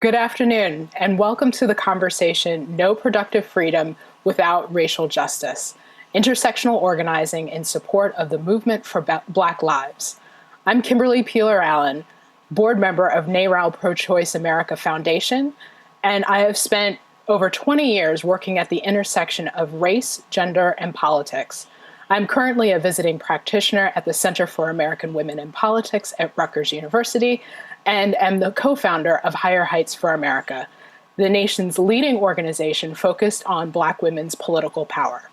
Good afternoon, and welcome to the conversation, No Productive Freedom Without Racial Justice, Intersectional Organizing in Support of the Movement for Black Lives. I'm Kimberly Peeler Allen, board member of NARAL Pro-Choice America Foundation, and I have spent over 20 years working at the intersection of race, gender, and politics. I'm currently a visiting practitioner at the Center for American Women in Politics at Rutgers University, and am the co-founder of Higher Heights for America, the nation's leading organization focused on Black women's political power.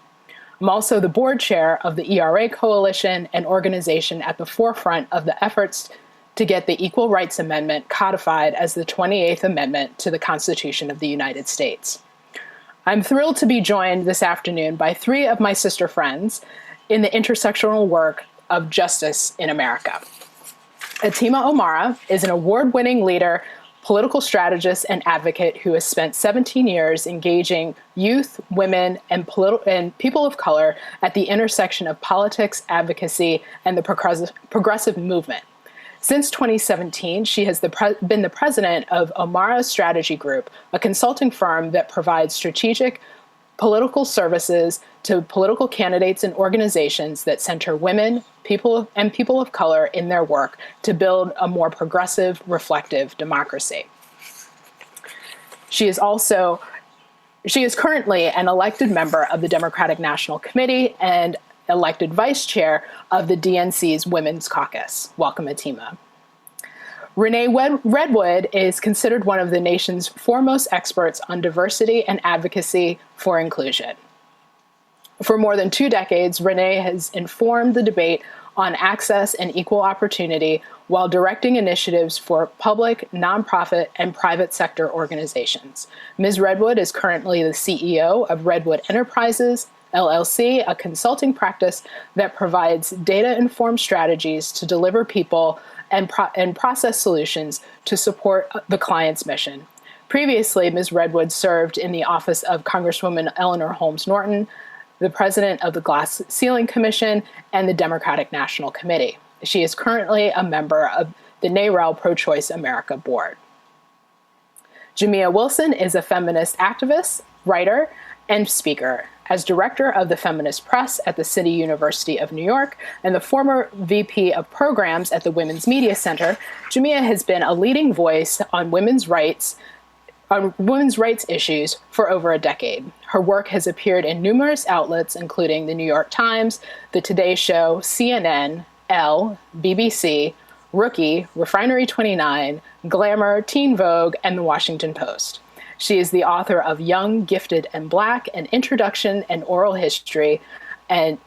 I'm also the board chair of the ERA Coalition, an organization at the forefront of the efforts to get the Equal Rights Amendment codified as the 28th Amendment to the Constitution of the United States. I'm thrilled to be joined this afternoon by three of my sister friends in the intersectional work of justice in America. Atima Omara is an award-winning leader, political strategist, and advocate who has spent 17 years engaging youth, women, and people of color at the intersection of politics, advocacy, and the progressive movement. Since 2017, she has been the president of Omara Strategy Group, a consulting firm that provides strategic political services to political candidates and organizations that center women, people of color in their work to build a more progressive, reflective democracy. She is currently an elected member of the Democratic National Committee and elected vice chair of the DNC's Women's Caucus. Welcome, Atima. Renee Redwood is considered one of the nation's foremost experts on diversity and advocacy for inclusion. For more than 2 decades, Renee has informed the debate on access and equal opportunity while directing initiatives for public, nonprofit, and private sector organizations. Ms. Redwood is currently the CEO of Redwood Enterprises, LLC, a consulting practice that provides data-informed strategies to deliver people and process solutions to support the client's mission. Previously, Ms. Redwood served in the office of Congresswoman Eleanor Holmes Norton, the president of the Glass Ceiling Commission, and the Democratic National Committee. She is currently a member of the NARAL Pro-Choice America board. Jamia Wilson is a feminist activist, writer, and speaker. As director of the Feminist Press at the City University of New York and the former VP of Programs at the Women's Media Center, Jamia has been a leading voice on women's rights issues for over a decade. Her work has appeared in numerous outlets, including the New York Times, The Today Show, CNN, Elle, BBC, Rookie, Refinery 29, Glamour, Teen Vogue, and The Washington Post. She is the author of Young, Gifted, and Black, An Introduction and Oral History, and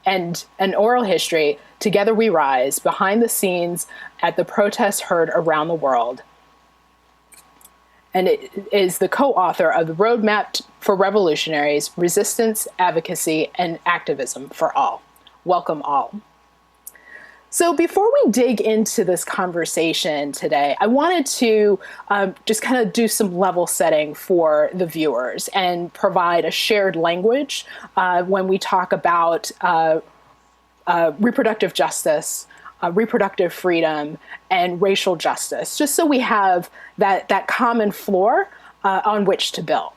An Oral History, Together We Rise, Behind the Scenes at the Protests Heard Around the World. And it is the co-author of The Roadmap for Revolutionaries, Resistance, Advocacy, and Activism for All. Welcome all. So before we dig into this conversation today, I wanted to just kind of do some level setting for the viewers and provide a shared language when we talk about reproductive justice, reproductive freedom, and racial justice, just so we have that common floor on which to build.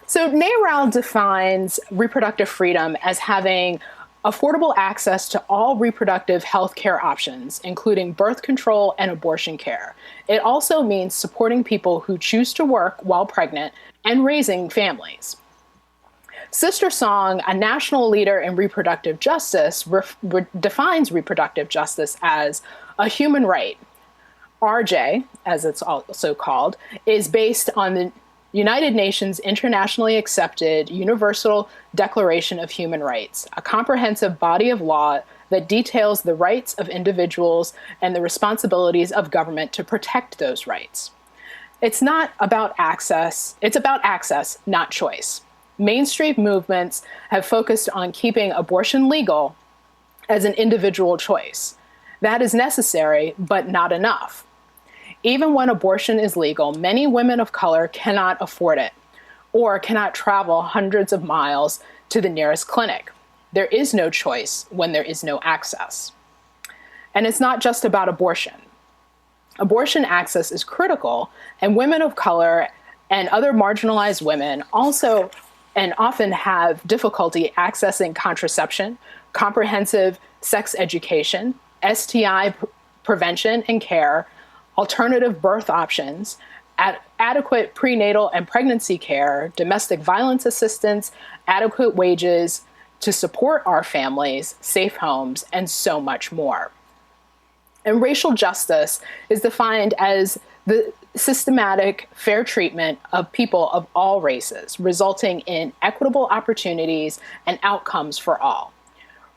So NARAL defines reproductive freedom as having affordable access to all reproductive health care options, including birth control and abortion care. It also means supporting people who choose to work while pregnant and raising families. Sister Song, a national leader in reproductive justice, defines reproductive justice as a human right. RJ, as it's also called, is based on the United Nations internationally accepted Universal Declaration of Human Rights, a comprehensive body of law that details the rights of individuals and the responsibilities of government to protect those rights. It's not about access, it's about access, not choice. Mainstream movements have focused on keeping abortion legal as an individual choice. That is necessary, but not enough. Even when abortion is legal, many women of color cannot afford it or cannot travel hundreds of miles to the nearest clinic. There is no choice when there is no access. And it's not just about abortion. Abortion access is critical, and women of color and other marginalized women also and often have difficulty accessing contraception, comprehensive sex education, STI prevention and care, alternative birth options, adequate prenatal and pregnancy care, domestic violence assistance, adequate wages to support our families, safe homes, and so much more. And racial justice is defined as the systematic, fair treatment of people of all races, resulting in equitable opportunities and outcomes for all.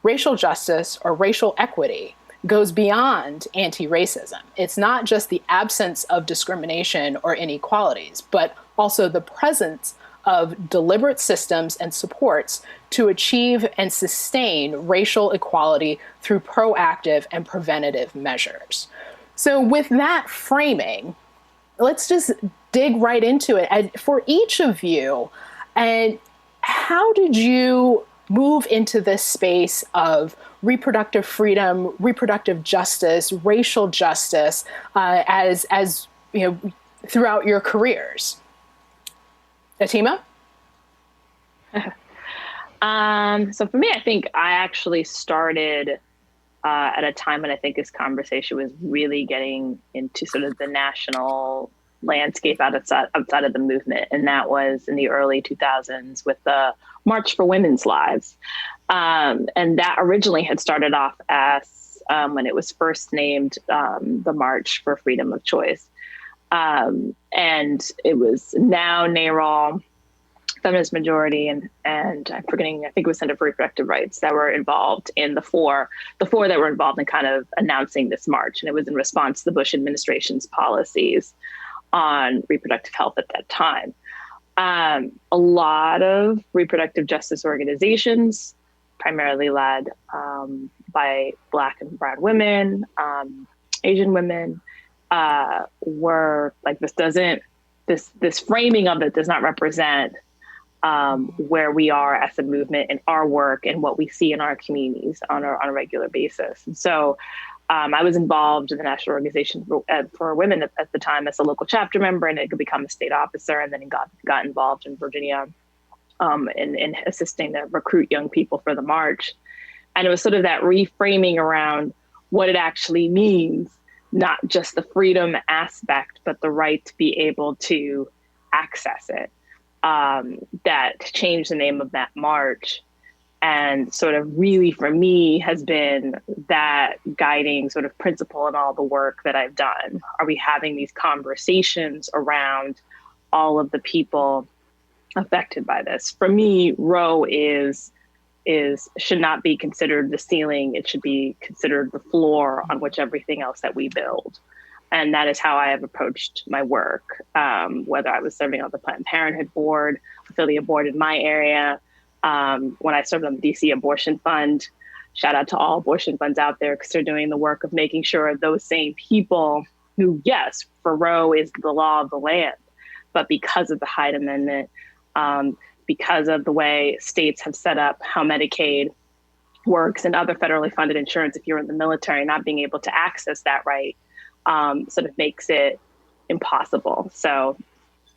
Racial justice, or racial equity, goes beyond anti-racism. It's not just the absence of discrimination or inequalities, but also the presence of deliberate systems and supports to achieve and sustain racial equality through proactive and preventative measures. So with that framing, let's just dig right into it. And for each of you, and how did you move into this space of reproductive freedom, reproductive justice, racial justice, as you know, throughout your careers? Atima? So for me, I think I actually started at a time when I think this conversation was really getting into sort of the national landscape outside of the movement. And that was in the early 2000s with the March for Women's Lives. And that originally had started off as, when it was first named, the March for Freedom of Choice. And it was now NARAL, Feminist Majority, and I'm forgetting, I think it was Center for Reproductive Rights that were involved in the four that were involved in kind of announcing this march. And it was in response to the Bush administration's policies on reproductive health at that time. A lot of reproductive justice organizations, primarily led by Black and brown women, Asian women, were like, this framing of it does not represent where we are as a movement in our work and what we see in our communities on a regular basis. And so I was involved in the National Organization for Women at the time as a local chapter member, and it could become a state officer, and then got involved in Virginia in assisting to recruit young people for the march. And it was sort of that reframing around what it actually means, not just the freedom aspect, but the right to be able to access it. That changed the name of that march, and sort of really for me has been that guiding sort of principle in all the work that I've done. Are we having these conversations around all of the people affected by this? For me, Roe should not be considered the ceiling. It should be considered the floor on which everything else that we build. And that is how I have approached my work, whether I was serving on the Planned Parenthood board, affiliate board in my area, when I served on the DC Abortion Fund. Shout out to all abortion funds out there, because they're doing the work of making sure those same people who, yes, for Roe is the law of the land, but because of the Hyde Amendment, because of the way states have set up how Medicaid works and other federally funded insurance, if you're in the military, not being able to access that right, sort of makes it impossible. So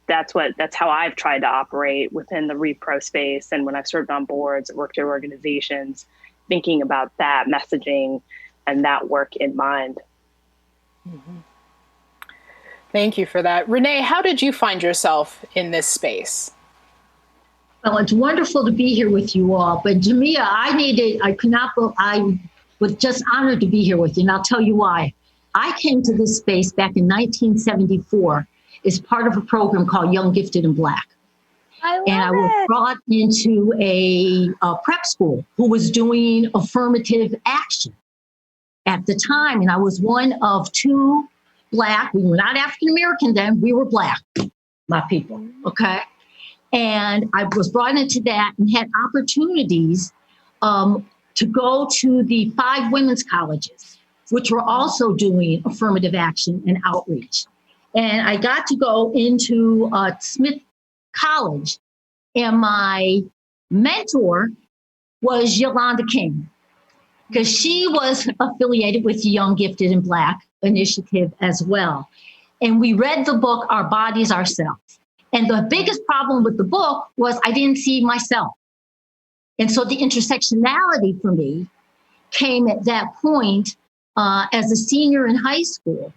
that's how I've tried to operate within the repro space. And when I've served on boards, worked at organizations, thinking about that messaging and that work in mind. Mm-hmm. Thank you for that. Renee, how did you find yourself in this space? Well, it's wonderful to be here with you all. But Jamia, I was just honored to be here with you. And I'll tell you why. I came to this space back in 1974 as part of a program called Young, Gifted, and Black. I was brought into a prep school who was doing affirmative action at the time. And I was one of two Black, we were not African-American then, we were Black, my people, okay? And I was brought into that and had opportunities to go to the 5 women's colleges, which were also doing affirmative action and outreach. And I got to go into Smith College, and my mentor was Yolanda King, because she was affiliated with Young, Gifted, and Black. initiative as well. And we read the book, Our Bodies, Ourselves. And the biggest problem with the book was I didn't see myself. And so the intersectionality for me came at that point as a senior in high school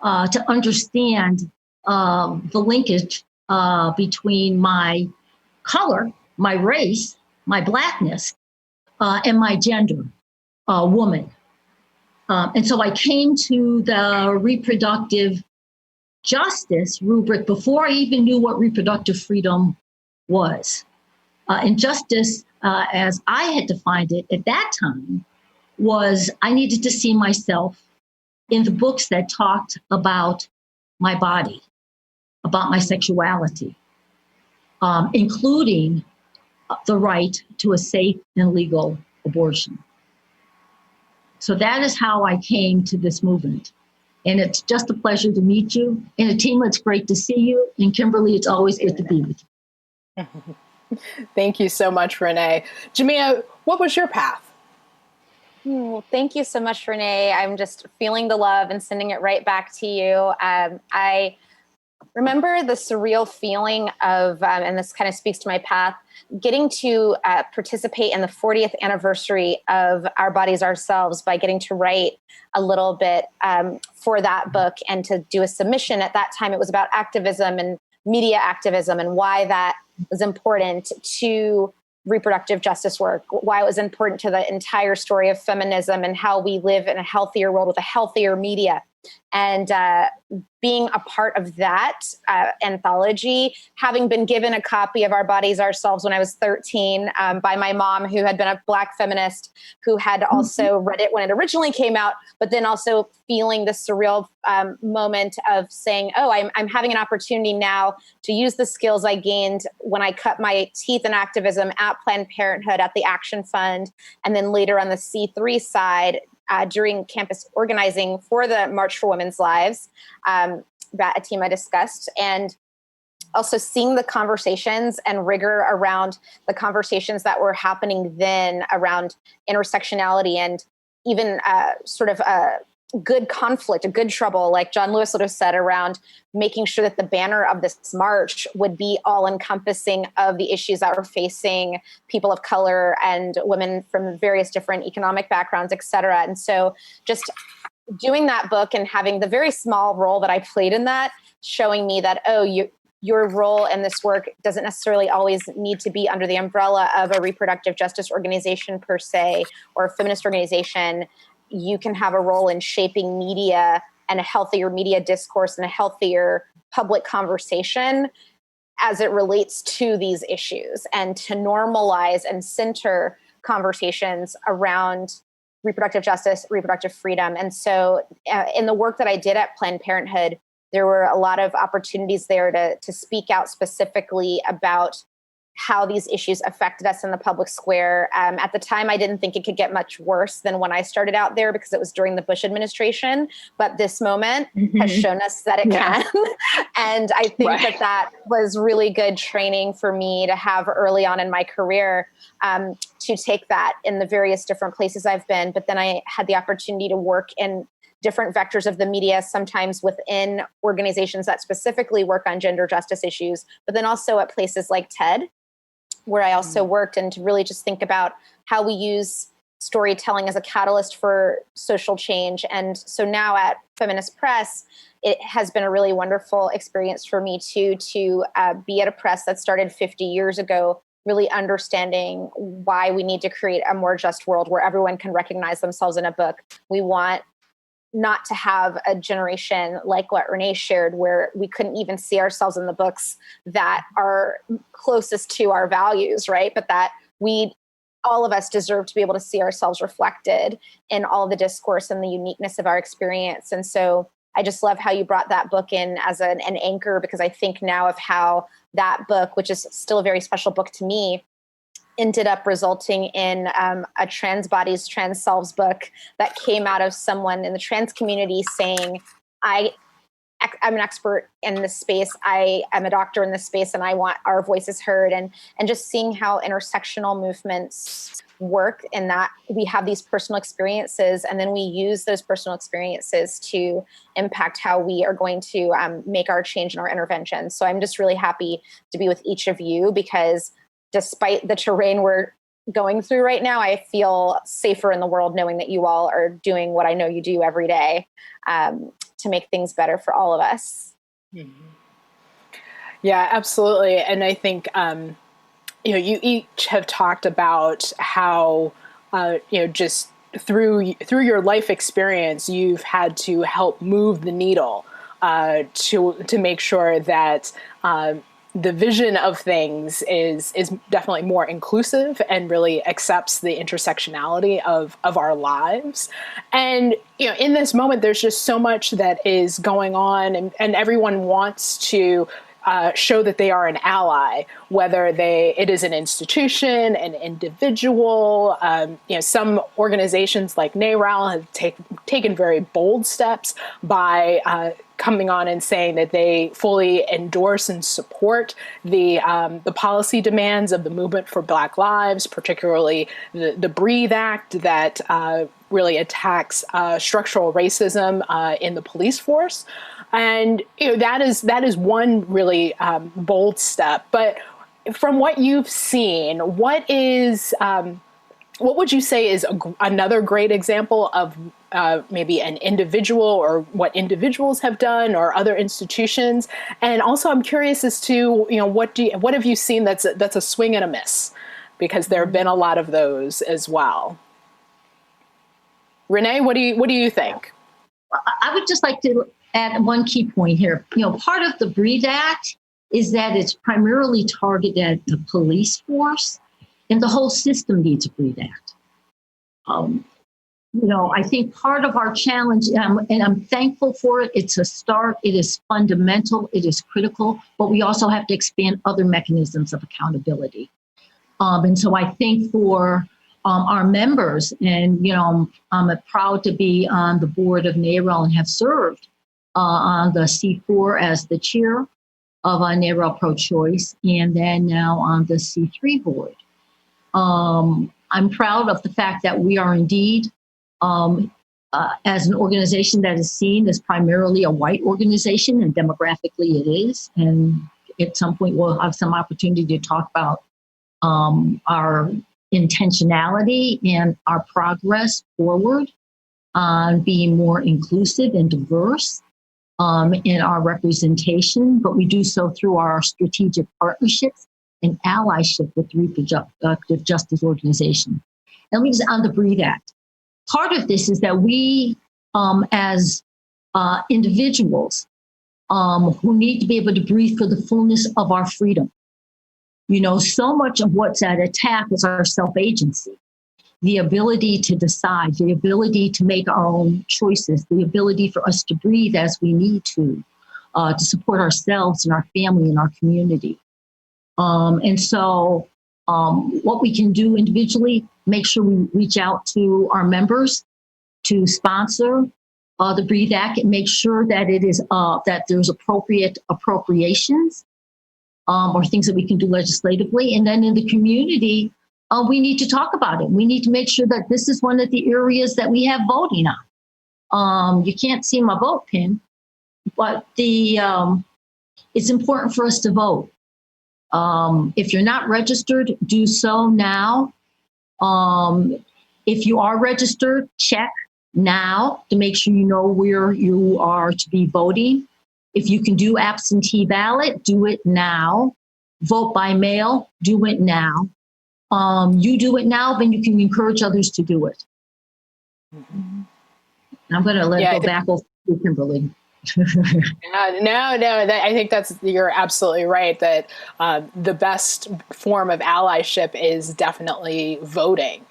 to understand the linkage between my color, my race, my Blackness, and my gender, woman. And so I came to the reproductive justice rubric before I even knew what reproductive freedom was. And justice, as I had defined it at that time, was I needed to see myself in the books that talked about my body, about my sexuality, including the right to a safe and legal abortion. So that is how I came to this movement. And it's just a pleasure to meet you. And Atima, it's great to see you. And Kimberly, it's always good to be with you. Thank you so much, Renee. Jamia, what was your path? Thank you so much, Renee. I'm just feeling the love and sending it right back to you. I remember the surreal feeling of, and this kind of speaks to my path, getting to participate in the 40th anniversary of Our Bodies, Ourselves by getting to write a little bit for that book and to do a submission. At that time, it was about activism and media activism and why that was important to reproductive justice work, why it was important to the entire story of feminism and how we live in a healthier world with a healthier media. And being a part of that anthology, having been given a copy of Our Bodies, Ourselves when I was 13 by my mom, who had been a Black feminist, who had also read it when it originally came out, but then also feeling the surreal moment of saying, oh, I'm having an opportunity now to use the skills I gained when I cut my teeth in activism at Planned Parenthood, at the Action Fund, and then later on the C3 side, during campus organizing for the March for Women's Lives that Atima discussed, and also seeing the conversations and rigor around the conversations that were happening then around intersectionality and even sort of good conflict, a good trouble, like John Lewis would have said, around making sure that the banner of this march would be all encompassing of the issues that were facing people of color and women from various different economic backgrounds, et cetera. And so just doing that book and having the very small role that I played in that, showing me that, oh, your role in this work doesn't necessarily always need to be under the umbrella of a reproductive justice organization per se, or a feminist organization. You can have a role in shaping media and a healthier media discourse and a healthier public conversation as it relates to these issues, and to normalize and center conversations around reproductive justice, reproductive freedom. And so in the work that I did at Planned Parenthood, there were a lot of opportunities there to speak out specifically about how these issues affected us in the public square. At the time, I didn't think it could get much worse than when I started out there, because it was during the Bush administration. But this moment has shown us that it can. And I think that was really good training for me to have early on in my career, to take that in the various different places I've been. But then I had the opportunity to work in different vectors of the media, sometimes within organizations that specifically work on gender justice issues, but then also at places like TED, where I also worked, and to really just think about how we use storytelling as a catalyst for social change. And so now at Feminist Press, it has been a really wonderful experience for me to be at a press that started 50 years ago, really understanding why we need to create a more just world where everyone can recognize themselves in a book. We want not to have a generation like what Renee shared, where we couldn't even see ourselves in the books that are closest to our values, right? But that all of us deserve to be able to see ourselves reflected in all of the discourse and the uniqueness of our experience. And so I just love how you brought that book in as an anchor, because I think now of how that book, which is still a very special book to me, ended up resulting in a Trans Bodies, Trans Selves book that came out of someone in the trans community saying, I I'm an expert in this space. I am a doctor in this space, and I want our voices heard. And just seeing how intersectional movements work, in that we have these personal experiences, and then we use those personal experiences to impact how we are going to make our change in our interventions. So I'm just really happy to be with each of you, because despite the terrain we're going through right now, I feel safer in the world knowing that you all are doing what I know you do every day to make things better for all of us. Mm-hmm. Yeah, absolutely. And I think, you each have talked about how, just through your life experience, you've had to help move the needle to make sure that the vision of things is definitely more inclusive and really accepts the intersectionality of our lives. And, in this moment, there's just so much that is going on, and everyone wants to show that they are an ally, whether it is an institution, an individual. Some organizations like NARAL have taken very bold steps by coming on and saying that they fully endorse and support the policy demands of the movement for Black Lives, particularly the Breathe Act that really attacks structural racism in the police force. And that is one really bold step. But from what you've seen, what would you say is another great example of maybe an individual, or what individuals have done, or other institutions? And also, I'm curious as to what have you seen that's a swing and a miss, because there have been a lot of those as well. Renee, what do you think? I would just like to add one key point here. Part of the Breathe Act is that it's primarily targeted at the police force, and the whole system needs a Breathe Act. I think part of our challenge, and I'm thankful for it, it's a start, it is fundamental, it is critical, but we also have to expand other mechanisms of accountability. And so I think for our members, and I'm proud to be on the board of NARAL and have served on the C4 as the chair of NARAL Pro-Choice, and then now on the C3 board. I'm proud of the fact that we are indeed, as an organization that is seen as primarily a white organization, and demographically it is. And at some point we'll have some opportunity to talk about our intentionality and our progress forward on being more inclusive and diverse in our representation, but we do so through our strategic partnerships and allyship with reproductive justice organization. And we just on the Breathe Act. Part of this is that we, as individuals who need to be able to breathe for the fullness of our freedom. So much of what's at attack is our self-agency, the ability to decide, the ability to make our own choices, the ability for us to breathe as we need to support ourselves and our family and our community. And so what we can do individually, make sure we reach out to our members to sponsor the Breathe Act, and make sure that it is that there's appropriate appropriations or things that we can do legislatively. And then in the community, we need to talk about it. We need to make sure that this is one of the areas that we have voting on. You can't see my vote pin, but it's important for us to vote. If you're not registered, do so now. If you are registered, check now to make sure you know where you are to be voting. If you can do absentee ballot, do it now. Vote by mail, do it now. You do it now, then you can encourage others to do it. Mm-hmm. I'm going to let it go back over to Kimberly. No. I think you're absolutely right that the best form of allyship is definitely voting.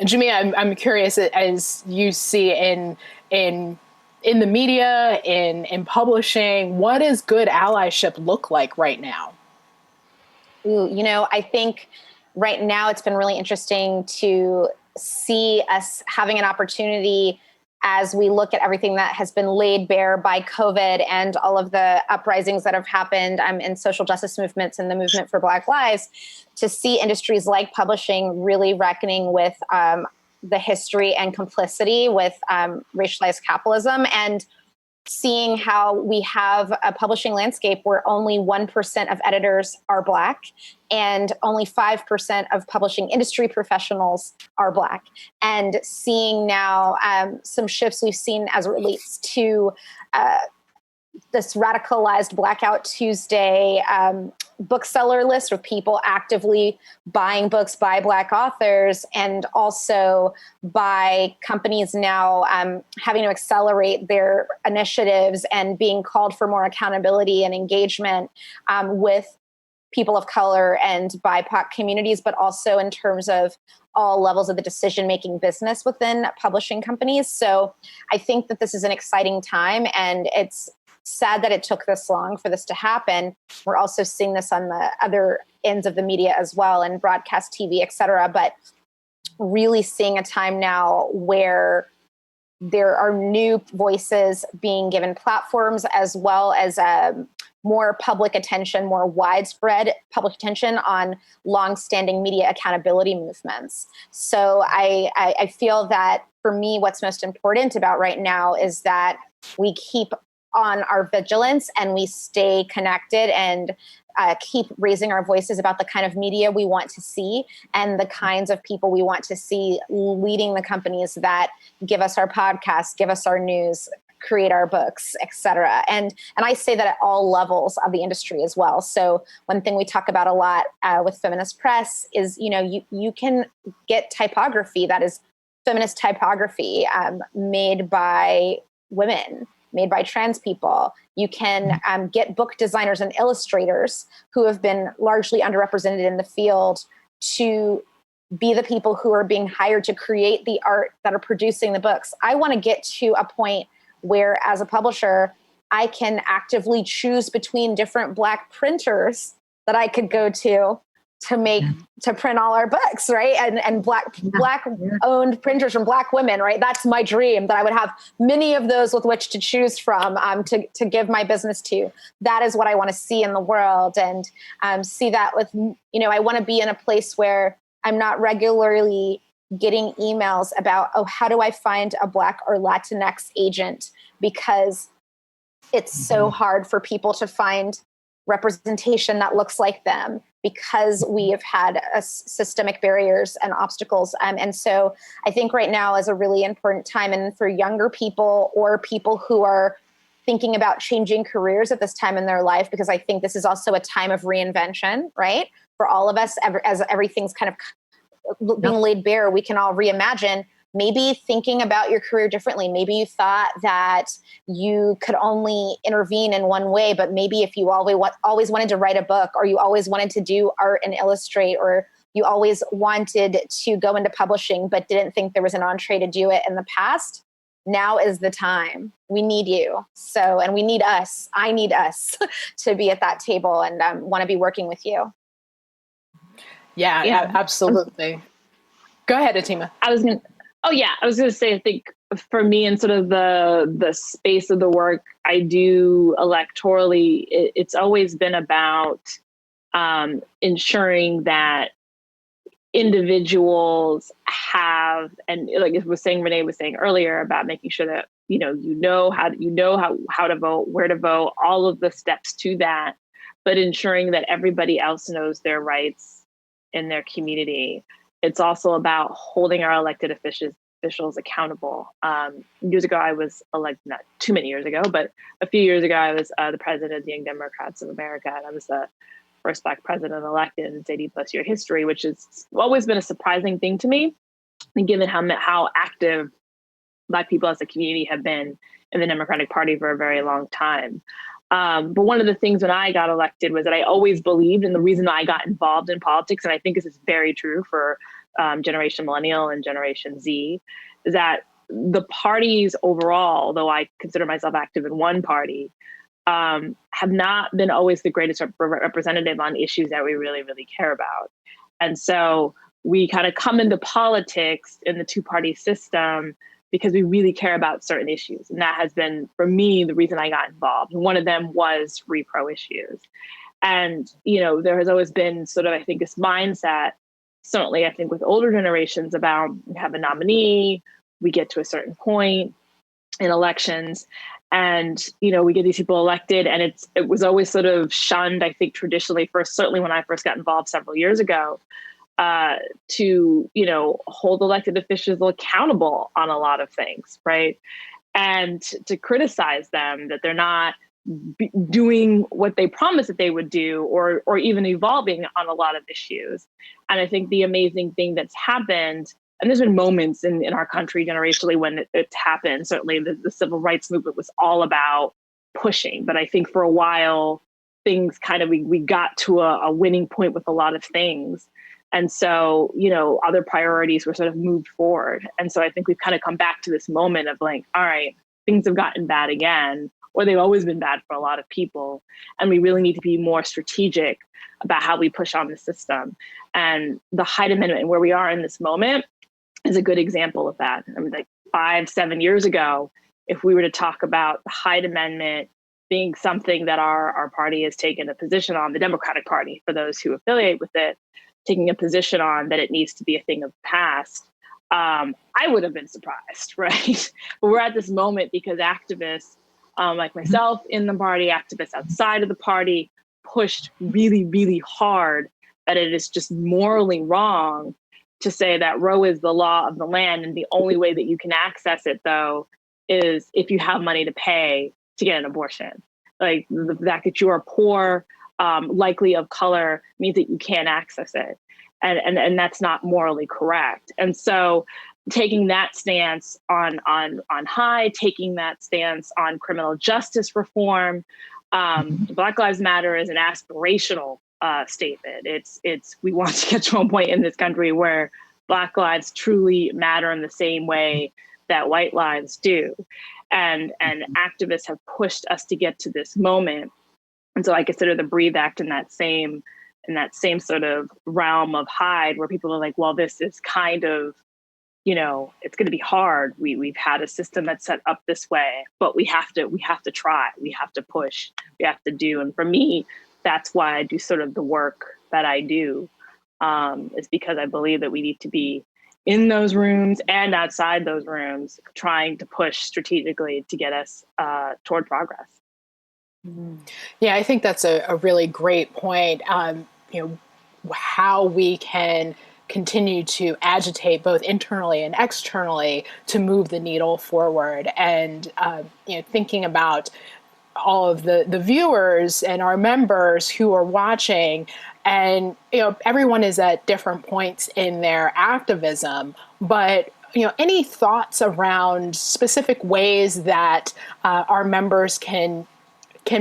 Jamia, I'm curious, as you see in the media, in publishing, what does good allyship look like right now? Ooh, I think right now it's been really interesting to see us having an opportunity as we look at everything that has been laid bare by COVID and all of the uprisings that have happened in social justice movements and the movement for Black lives, to see industries like publishing really reckoning with the history and complicity with racialized capitalism, and seeing how we have a publishing landscape where only 1% of editors are Black and only 5% of publishing industry professionals are Black. And seeing now some shifts we've seen as it relates to this radicalized Blackout Tuesday bookseller list with people actively buying books by Black authors, and also by companies now having to accelerate their initiatives and being called for more accountability and engagement with people of color and BIPOC communities, but also in terms of all levels of the decision-making business within publishing companies. So I think that this is an exciting time, and it's sad that it took this long for this to happen. We're also seeing this on the other ends of the media as well, and broadcast TV, et cetera, but really seeing a time now where there are new voices being given platforms, as well as more public attention, more widespread public attention on longstanding media accountability movements. So I feel that for me, what's most important about right now is that we keep on our vigilance and we stay connected and keep raising our voices about the kind of media we want to see and the kinds of people we want to see leading the companies that give us our podcasts, give us our news, create our books, et cetera. And I say that at all levels of the industry as well. So one thing we talk about a lot with Feminist Press is, you can get typography that is feminist typography made by women, made by trans people. You can get book designers and illustrators who have been largely underrepresented in the field to be the people who are being hired to create the art that are producing the books. I want to get to a point where, as a publisher, I can actively choose between different Black printers that I could go to print all our books, right? And Black owned printers from Black women, right? That's my dream, that I would have many of those with which to choose from to give my business to. That is what I want to see in the world, and see that with, I want to be in a place where I'm not regularly getting emails about, how do I find a Black or Latinx agent? Because it's so hard for people to find representation that looks like them, because we have had systemic barriers and obstacles. And so I think right now is a really important time, and for younger people or people who are thinking about changing careers at this time in their life, because I think this is also a time of reinvention, right? For all of us, as everything's kind of being laid bare, we can all reimagine. Maybe thinking about your career differently. Maybe you thought that you could only intervene in one way, but maybe if you always wanted to write a book, or you always wanted to do art and illustrate, or you always wanted to go into publishing but didn't think there was an entree to do it in the past, now is the time. We need you. So, and we need us. I need us to be at that table, and want to be working with you. Yeah, absolutely. Go ahead, Atima. I was going to say, I think for me, in sort of the space of the work I do electorally, it's always been about ensuring that individuals have, and like Renee was saying earlier, about making sure that you know how to vote, where to vote, all of the steps to that, but ensuring that everybody else knows their rights in their community. It's also about holding our elected officials accountable. Years ago, I was elected, not too many years ago, but a few years ago, I was the president of the Young Democrats of America, and I was the first Black president elected in its 80+ year history, which has always been a surprising thing to me, and given how active Black people as a community have been in the Democratic Party for a very long time. But one of the things when I got elected was that I always believed, and the reason I got involved in politics, and I think this is very true for Generation Millennial and Generation Z, is that the parties overall, although I consider myself active in one party, have not been always the greatest representative on issues that we really, really care about. And so we kind of come into politics in the two-party system because we really care about certain issues. And that has been, for me, the reason I got involved. And one of them was repro issues. And, there has always been sort of, I think, this mindset, certainly I think with older generations, about we have a nominee, we get to a certain point in elections, and, we get these people elected, and it was always sort of shunned, I think, traditionally, certainly when I first got involved several years ago, to, hold elected officials accountable on a lot of things, right? And to criticize them that they're not doing what they promised that they would do, or even evolving on a lot of issues. And I think the amazing thing that's happened, and there's been moments in our country generationally when it's happened. Certainly the civil rights movement was all about pushing. But I think for a while, things kind of, we got to a winning point with a lot of things. And so, other priorities were sort of moved forward. And so I think we've kind of come back to this moment of like, all right, things have gotten bad again, or they've always been bad for a lot of people. And we really need to be more strategic about how we push on the system. And the Hyde Amendment and where we are in this moment is a good example of that. I mean, like 5-7 years ago, if we were to talk about the Hyde Amendment being something that our party has taken a position on, the Democratic Party, for those who affiliate with it, taking a position on that it needs to be a thing of the past, I would have been surprised, right? But we're at this moment because activists like myself in the party, activists outside of the party, pushed really, really hard that it is just morally wrong to say that Roe is the law of the land. And the only way that you can access it, though, is if you have money to pay to get an abortion. Like the fact that you are poor, likely of color, means that you can't access it. And that's not morally correct. And so taking that stance on Hyde, taking that stance on criminal justice reform, Black Lives Matter is an aspirational statement. It's we want to get to a point in this country where Black lives truly matter in the same way that white lives do. And activists have pushed us to get to this moment. And so I consider the Breathe Act in that same sort of realm of Hyde, where people are like, well, this is kind of, it's going to be hard. We've had a system that's set up this way, but we have to try, we have to push, we have to do. And for me, that's why I do sort of the work that I do, is because I believe that we need to be in those rooms and outside those rooms, trying to push strategically to get us toward progress. Yeah, I think that's a really great point. How we can continue to agitate both internally and externally to move the needle forward. And, thinking about all of the viewers and our members who are watching, and, everyone is at different points in their activism, but any thoughts around specific ways that our members can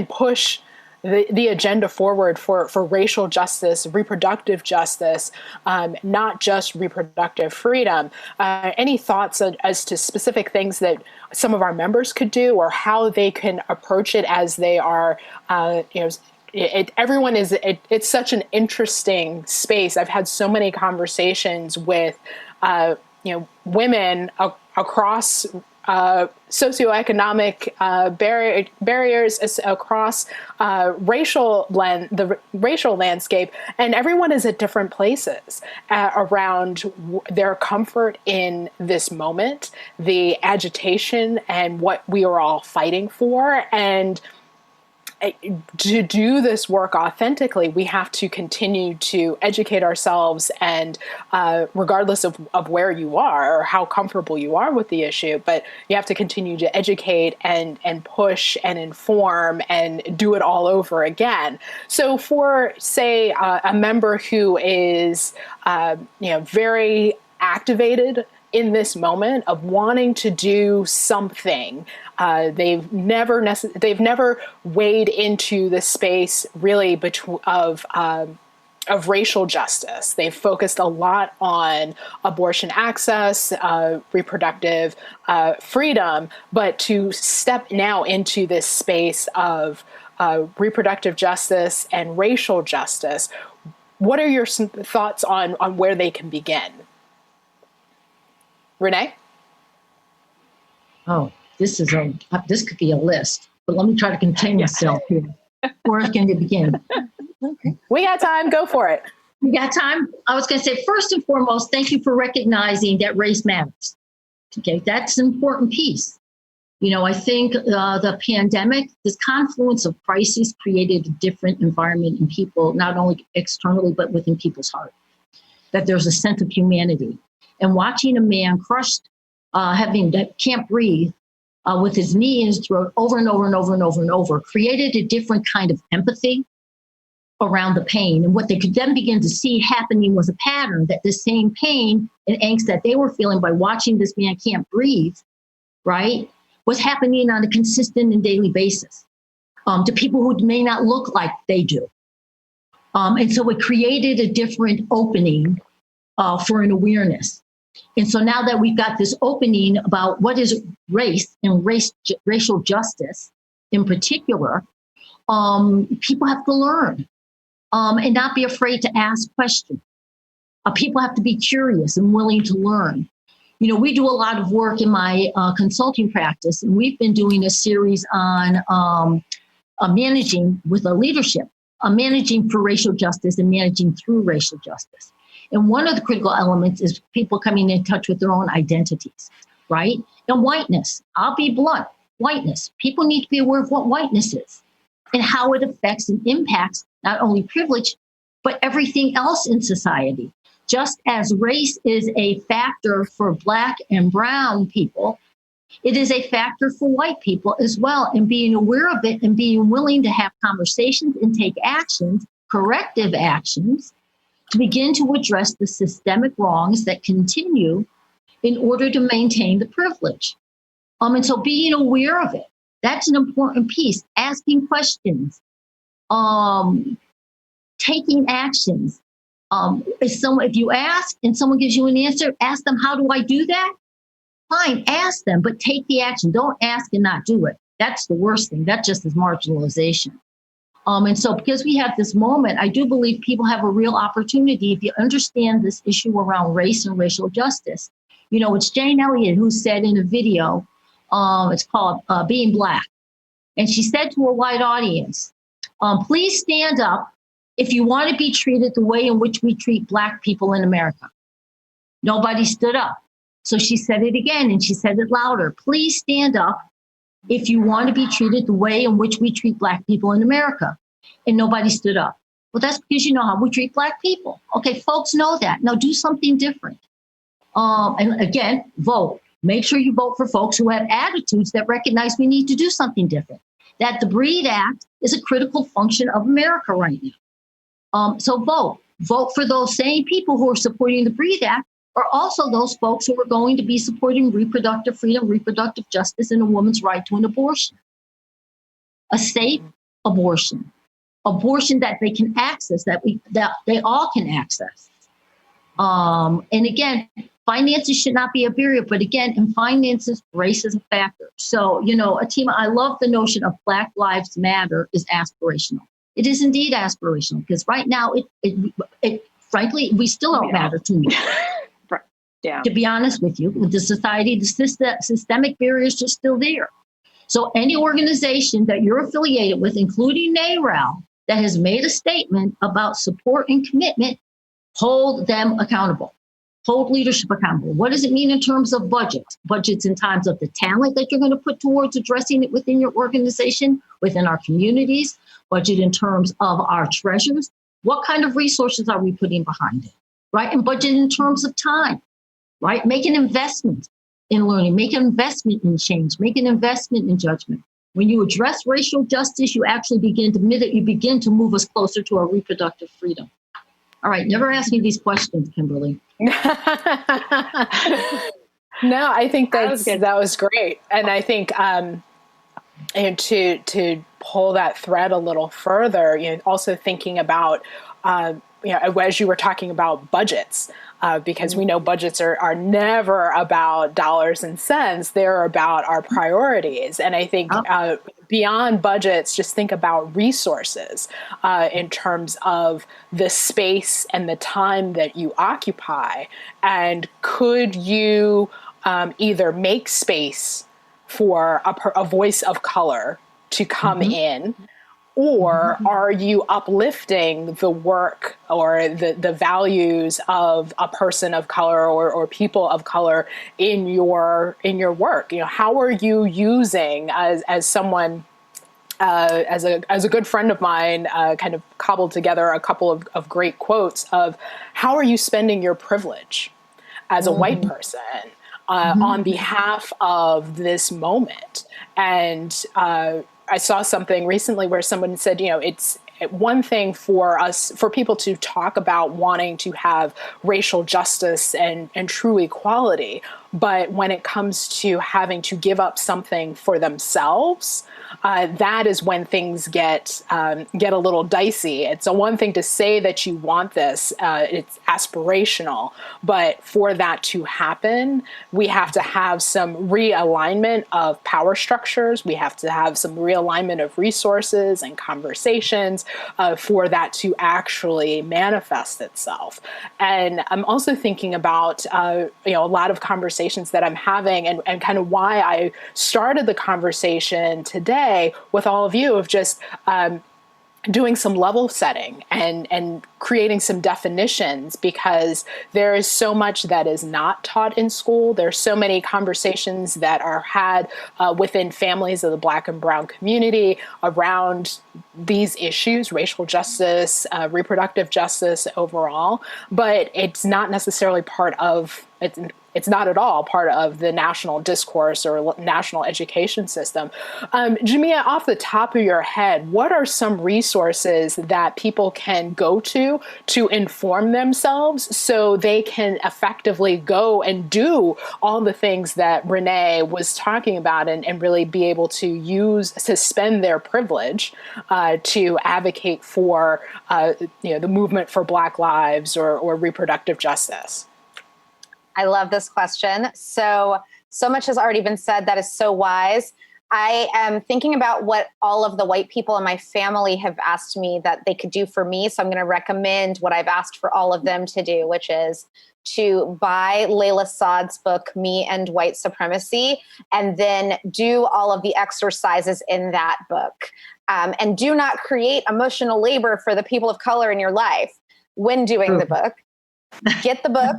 push the agenda forward for racial justice, reproductive justice, not just reproductive freedom. Any thoughts as to specific things that some of our members could do, or how they can approach it as they are, everyone is, it's such an interesting space. I've had so many conversations with, women across socioeconomic barriers, across the racial landscape, and everyone is at different places around their comfort in this moment, the agitation, and what we are all fighting for. And to do this work authentically, we have to continue to educate ourselves, and regardless of where you are or how comfortable you are with the issue, but you have to continue to educate and push and inform and do it all over again. So for, say, a member who is very activated in this moment of wanting to do something, they've never waded into the space really of racial justice. They've focused a lot on abortion access, reproductive freedom, but to step now into this space of reproductive justice and racial justice, what are your thoughts on where they can begin? Renee? Oh, this could be a list, but let me try to contain myself here. Where can it begin? Okay. We got time. Go for it. We got time. I was going to say, first and foremost, thank you for recognizing that race matters. Okay, that's an important piece. I think the pandemic, this confluence of crises created a different environment in people, not only externally, but within people's heart, that there's a sense of humanity. And watching a man crushed, having that can't breathe with his knee in his throat over and over and over and over and over, created a different kind of empathy around the pain. And what they could then begin to see happening was a pattern that the same pain and angst that they were feeling by watching this man can't breathe, right, was happening on a consistent and daily basis to people who may not look like they do. And so it created a different opening for an awareness. And so now that we've got this opening about what is race and racial justice in particular, people have to learn and not be afraid to ask questions. People have to be curious and willing to learn. We do a lot of work in my consulting practice, and we've been doing a series on managing with a leadership, managing for racial justice and managing through racial justice. And one of the critical elements is people coming in touch with their own identities, right? And whiteness, I'll be blunt, whiteness. People need to be aware of what whiteness is and how it affects and impacts not only privilege, but everything else in society. Just as race is a factor for Black and brown people, it is a factor for white people as well. And being aware of it and being willing to have conversations and take actions, corrective actions, to begin to address the systemic wrongs that continue in order to maintain the privilege. And so being aware of it, that's an important piece. Asking questions, taking actions. If you ask and someone gives you an answer, ask them, how do I do that? Fine, ask them, but take the action. Don't ask and not do it. That's the worst thing. That just is marginalization. And so because we have this moment, I do believe people have a real opportunity if you understand this issue around race and racial justice. It's Jane Elliott who said in a video, it's called Being Black. And she said to a white audience, please stand up if you want to be treated the way in which we treat Black people in America. Nobody stood up. So she said it again, and she said it louder. Please stand up if you want to be treated the way in which we treat Black people in America. And nobody stood up. Well, that's because you know how we treat Black people. Okay, folks know that. Now do something different. And again, vote. Make sure you vote for folks who have attitudes that recognize we need to do something different. That the BREATHE Act is a critical function of America right now. So vote. Vote for those same people who are supporting the BREATHE Act are also those folks who are going to be supporting reproductive freedom, reproductive justice, and a woman's right to an abortion. A safe abortion. Abortion that they can access, that they all can access. And again, finances should not be a barrier, but again, in finances, race is a factor. So, Atima, I love the notion of Black Lives Matter is aspirational. It is indeed aspirational because right now, it frankly, we still don't matter too much. Yeah. To be honest with you, with the society, the systemic barriers are still there. So any organization that you're affiliated with, including NARAL, that has made a statement about support and commitment, hold them accountable. Hold leadership accountable. What does it mean in terms of budgets? Budgets in terms of the talent that you're going to put towards addressing it within your organization, within our communities, budget in terms of our treasures. What kind of resources are we putting behind it, right? And budget in terms of time, right? Make an investment in learning, make an investment in change, make an investment in judgment. When you address racial justice, you actually begin to move us closer to our reproductive freedom. All right, never ask me these questions, Kimberly. No, I think that was great. And I think and to pull that thread a little further, also thinking about, as you were talking about budgets, because we know budgets are never about dollars and cents. They're about our priorities. And I think beyond budgets, just think about resources in terms of the space and the time that you occupy. And could you either make space for a voice of color to come in? Or are you uplifting the work or the values of a person of color or people of color in your work? How are you using, as someone, as a good friend of mine, kind of cobbled together a couple of great quotes of how are you spending your privilege as a white person on behalf of this moment? And I saw something recently where someone said, it's one thing for people to talk about wanting to have racial justice and true equality. But when it comes to having to give up something for themselves, that is when things get a little dicey. It's one thing to say that you want this, it's aspirational, but for that to happen, we have to have some realignment of power structures. We have to have some realignment of resources and conversations for that to actually manifest itself. And I'm also thinking about a lot of conversations that I'm having, and kind of why I started the conversation today with all of you, of just doing some level setting and creating some definitions, because there is so much that is not taught in school. There's so many conversations that are had within families of the Black and Brown community around these issues, racial justice, reproductive justice overall, but it's not necessarily part of it. It's not at all part of the national discourse or national education system. Jamia, off the top of your head, what are some resources that people can go to inform themselves so they can effectively go and do all the things that Renee was talking about, and really be able to spend their privilege to advocate for the movement for Black lives or reproductive justice? I love this question. So much has already been said that is so wise. I am thinking about what all of the white people in my family have asked me that they could do for me. So I'm going to recommend what I've asked for all of them to do, which is to buy Layla Saad's book, Me and White Supremacy, and then do all of the exercises in that book. And do not create emotional labor for the people of color in your life when doing the book. Get the book.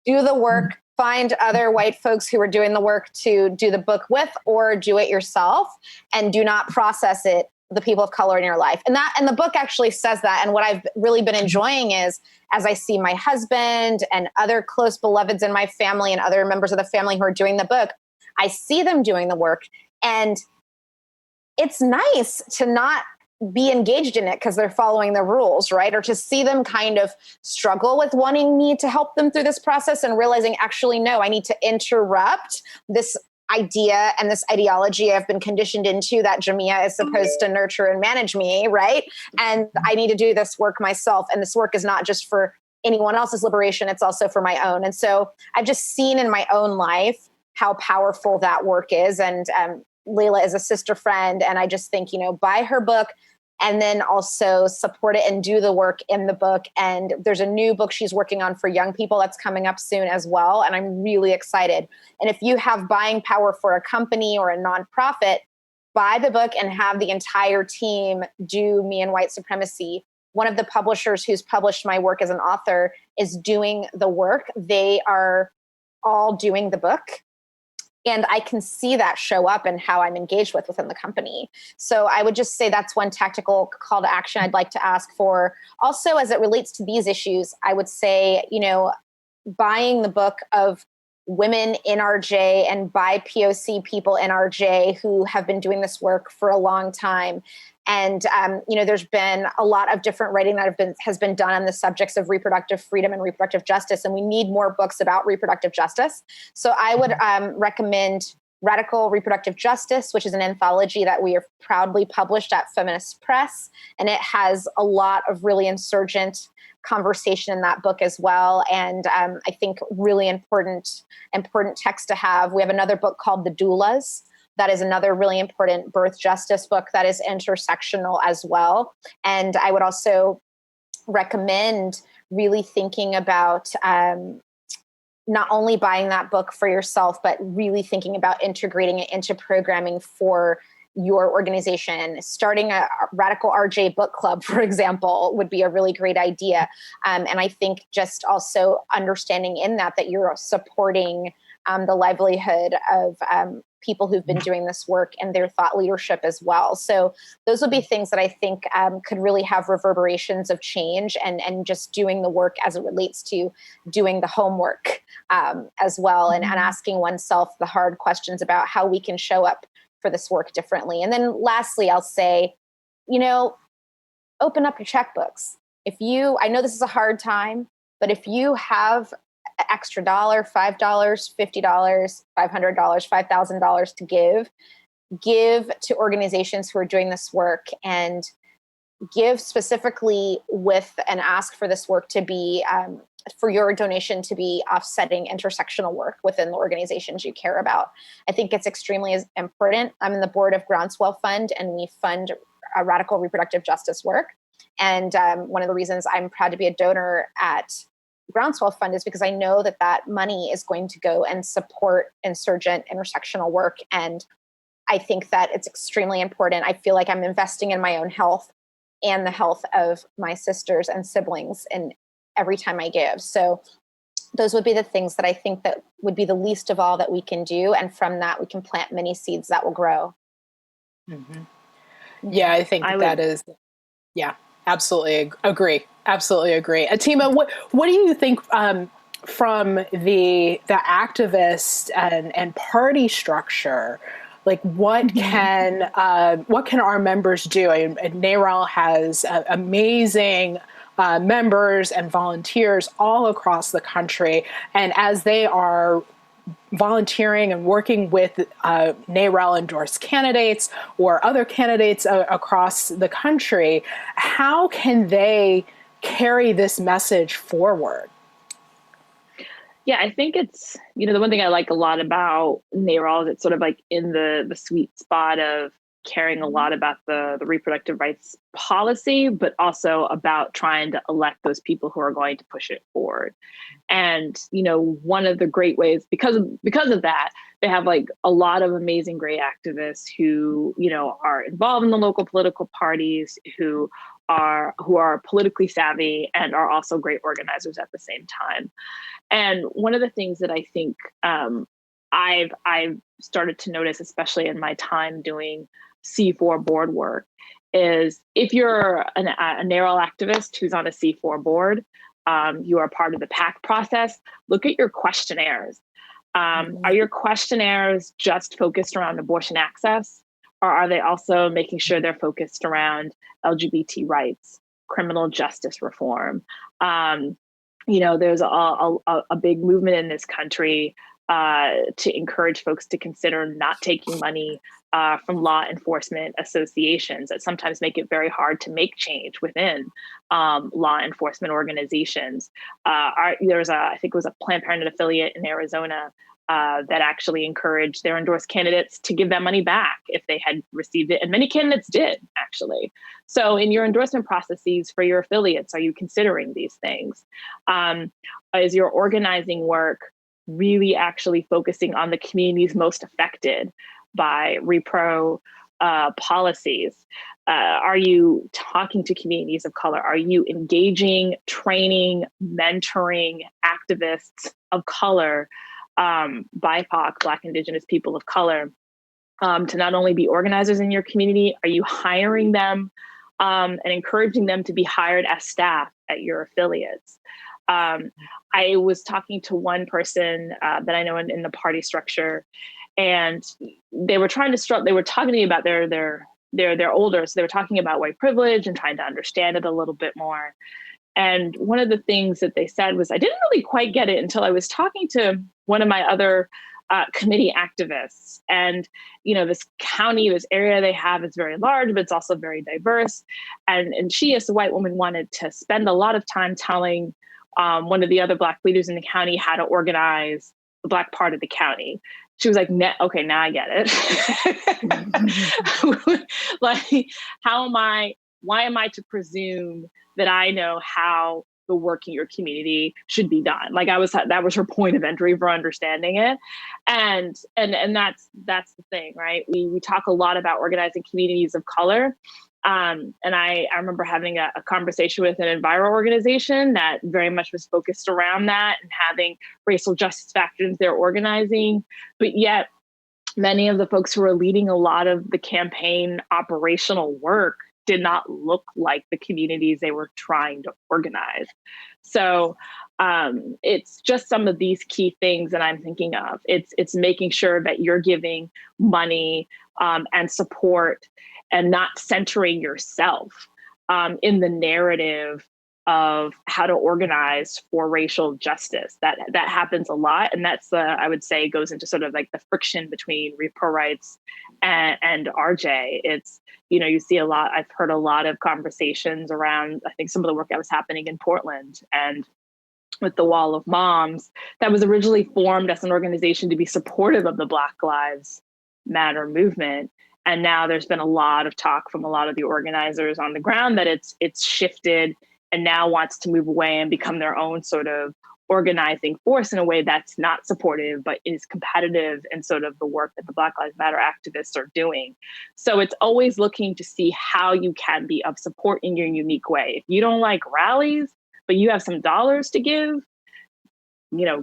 Do the work, find other white folks who are doing the work to do the book with, or do it yourself, and do not process it, the people of color in your life. And the book actually says that. And what I've really been enjoying is, as I see my husband and other close beloveds in my family and other members of the family who are doing the book, I see them doing the work. And it's nice to not be engaged in it because they're following the rules, right? Or to see them kind of struggle with wanting me to help them through this process and realizing, actually, no, I need to interrupt this idea and this ideology I've been conditioned into that Jamia is supposed to nurture and manage me, right? And I need to do this work myself. And this work is not just for anyone else's liberation, it's also for my own. And so I've just seen in my own life how powerful that work is. And Layla is a sister friend. And I just think, buy her book, and then also support it and do the work in the book. And there's a new book she's working on for young people that's coming up soon as well. And I'm really excited. And if you have buying power for a company or a nonprofit, buy the book and have the entire team do Me and White Supremacy. One of the publishers who's published my work as an author is doing the work. They are all doing the book. And I can see that show up in how I'm engaged within the company. So I would just say that's one tactical call to action I'd like to ask for. Also, as it relates to these issues, I would say, buying the book of women in RJ and BIPOC people in RJ who have been doing this work for a long time. And, there's been a lot of different writing that has been done on the subjects of reproductive freedom and reproductive justice. And we need more books about reproductive justice. So I would recommend Radical Reproductive Justice, which is an anthology that we are proudly published at Feminist Press. And it has a lot of really insurgent conversation in that book as well. And I think really important text to have. We have another book called The Doulas. That is another really important birth justice book that is intersectional as well. And I would also recommend really thinking about not only buying that book for yourself, but really thinking about integrating it into programming for your organization. Starting a Radical RJ book club, for example, would be a really great idea. And I think just also understanding in that you're supporting the livelihood of people who've been doing this work and their thought leadership as well. So those would be things that I think could really have reverberations of change and just doing the work as it relates to doing the homework as well, and asking oneself the hard questions about how we can show up for this work differently. And then lastly, I'll say, open up your checkbooks. I know this is a hard time, but if you have an extra $1, $5, $50, $500, $5,000 to give to organizations who are doing this work, and give specifically with and ask for this work to be, for your donation to be offsetting intersectional work within the organizations you care about. I think it's extremely important. I'm in the board of Groundswell Fund, and we fund radical reproductive justice work. And one of the reasons I'm proud to be a donor at Groundswell Fund is because I know that money is going to go and support insurgent intersectional work. And I think that it's extremely important. I feel like I'm investing in my own health and the health of my sisters and siblings and every time I give. So those would be the things that I think that would be the least of all that we can do. And from that, we can plant many seeds that will grow. Mm-hmm. Yeah, I think absolutely agree. Absolutely agree. Atima, what do you think from the activist and party structure? Like, what can our members do? And NARAL has amazing members and volunteers all across the country, and as they are volunteering and working with NARAL endorsed candidates or other candidates across the country, how can they carry this message forward? Yeah, I think it's, the one thing I like a lot about NARAL is it's sort of like in the sweet spot of caring a lot about the reproductive rights policy, but also about trying to elect those people who are going to push it forward. And, one of the great ways, because of that, they have like a lot of amazing, great activists who, are involved in the local political parties, who are politically savvy and are also great organizers at the same time. And one of the things that I think I've started to notice, especially in my time doing C4 board work, is if you're a NARAL activist who's on a C4 board, you are part of the PAC process, look at your questionnaires. Are your questionnaires just focused around abortion access, or are they also making sure they're focused around LGBT rights, criminal justice reform? There's a big movement in this country to encourage folks to consider not taking money from law enforcement associations that sometimes make it very hard to make change within law enforcement organizations. I think it was a Planned Parenthood affiliate in Arizona that actually encouraged their endorsed candidates to give that money back if they had received it. And many candidates did, actually. So in your endorsement processes for your affiliates, are you considering these things? Is your organizing work really actually focusing on the communities most affected by repro policies? Are you talking to communities of color? Are you engaging, training, mentoring activists of color, BIPOC, Black, Indigenous people of color, to not only be organizers in your community? Are you hiring them and encouraging them to be hired as staff at your affiliates? I was talking to one person that I know in the party structure, and they were talking to me about they're older, so they were talking about white privilege and trying to understand it a little bit more. And one of the things that they said was, I didn't really quite get it until I was talking to one of my other committee activists. And, this area they have is very large, but it's also very diverse. And she, as a white woman, wanted to spend a lot of time telling one of the other Black leaders in the county how to organize the Black part of the county. She was like, okay, now I get it. Like, why am I to presume that I know how the work in your community should be done. Like that was her point of entry for understanding it. And that's the thing, right? We talk a lot about organizing communities of color. And I remember having a conversation with an enviro organization that very much was focused around that and having racial justice factors into their organizing. But yet many of the folks who were leading a lot of the campaign operational work did not look like the communities they were trying to organize. So it's just some of these key things that I'm thinking of. It's making sure that you're giving money and support and not centering yourself in the narrative of how to organize for racial justice. That happens a lot. And that's, I would say, goes into sort of like the friction between repro rights and RJ. It's, you see a lot, I've heard a lot of conversations around, I think some of the work that was happening in Portland and with the Wall of Moms, that was originally formed as an organization to be supportive of the Black Lives Matter movement. And now there's been a lot of talk from a lot of the organizers on the ground that it's shifted and now wants to move away and become their own sort of organizing force in a way that's not supportive, but is competitive in sort of the work that the Black Lives Matter activists are doing. So it's always looking to see how you can be of support in your unique way. If you don't like rallies, but you have some dollars to give,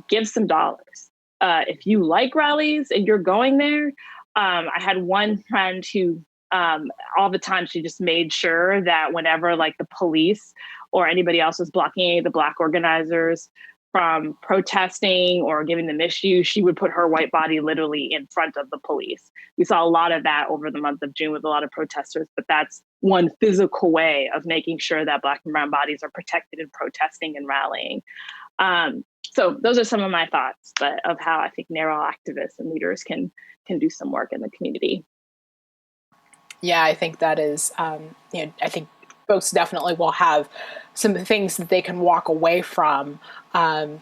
give some dollars. If you like rallies and you're going there, I had one friend who all the time she just made sure that whenever like the police or anybody else was blocking any of the Black organizers from protesting or giving them issues, she would put her white body literally in front of the police. We saw a lot of that over the month of June with a lot of protesters, but that's one physical way of making sure that Black and brown bodies are protected in protesting and rallying. So those are some of my thoughts of how I think NARAL activists and leaders can do some work in the community. Yeah, I think that is, I think folks definitely will have some things that they can walk away from, that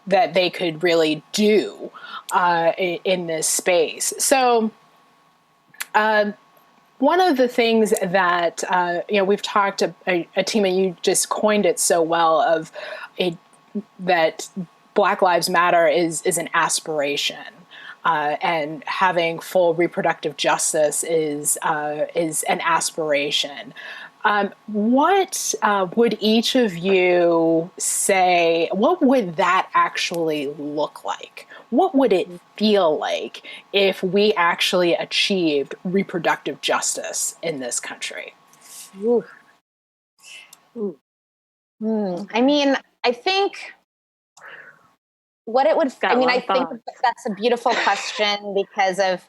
they could really do in this space. So one of the things that, we've talked, Atima, you just coined it so well, of that Black Lives Matter is an aspiration. And having full reproductive justice is an aspiration. What would each of you say, what would that actually look like? What would it feel like if we actually achieved reproductive justice in this country? Ooh. Ooh. I mean, I think what it would, I think that's a beautiful question because of,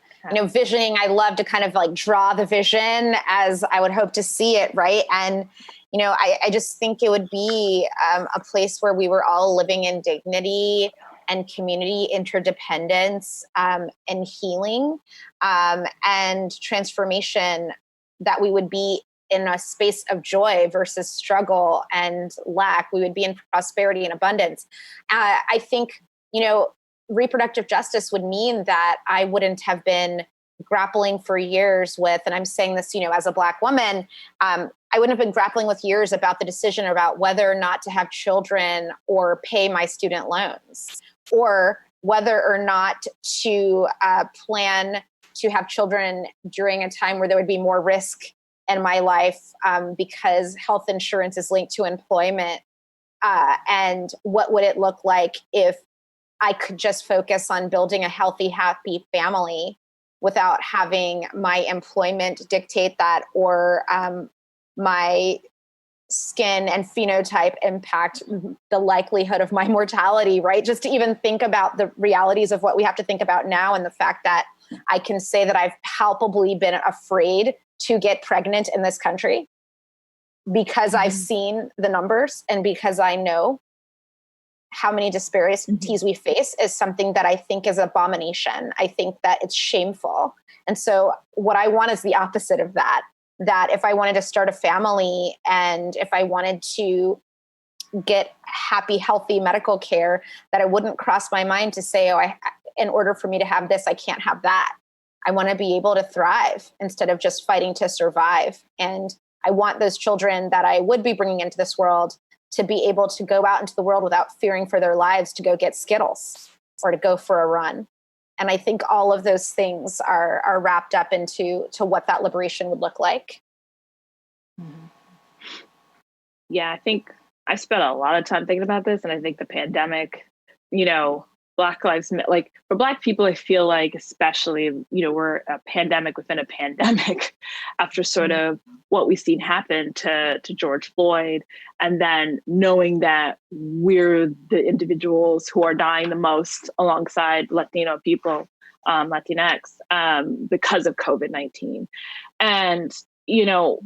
visioning. I love to kind of like draw the vision as I would hope to see it. Right. And, I just think it would be a place where we were all living in dignity and community interdependence and healing and transformation, that we would be in a space of joy versus struggle and lack. We would be in prosperity and abundance. I think, reproductive justice would mean that I wouldn't have been grappling for years with, and I'm saying this, as a Black woman, I wouldn't have been grappling with years about the decision about whether or not to have children or pay my student loans, or whether or not to plan to have children during a time where there would be more risk in my life because health insurance is linked to employment. And what would it look like if I could just focus on building a healthy, happy family without having my employment dictate that, or my skin and phenotype impact the likelihood of my mortality, right? Just to even think about the realities of what we have to think about now, and the fact that I can say that I've palpably been afraid to get pregnant in this country because I've seen the numbers and because I know how many disparities we face, is something that I think is abomination. I think that it's shameful. And so what I want is the opposite of that, that if I wanted to start a family and if I wanted to get happy, healthy medical care, that it wouldn't cross my mind to say, in order for me to have this, I can't have that. I want to be able to thrive instead of just fighting to survive. And I want those children that I would be bringing into this world to be able to go out into the world without fearing for their lives, to go get Skittles or to go for a run. And I think all of those things are wrapped up into what that liberation would look like. Yeah, I think I spent a lot of time thinking about this, and I think the pandemic, Black Lives Matter, like for Black people, I feel like especially, we're a pandemic within a pandemic after sort of what we've seen happen to George Floyd. And then knowing that we're the individuals who are dying the most alongside Latino people, Latinx, because of COVID-19. And,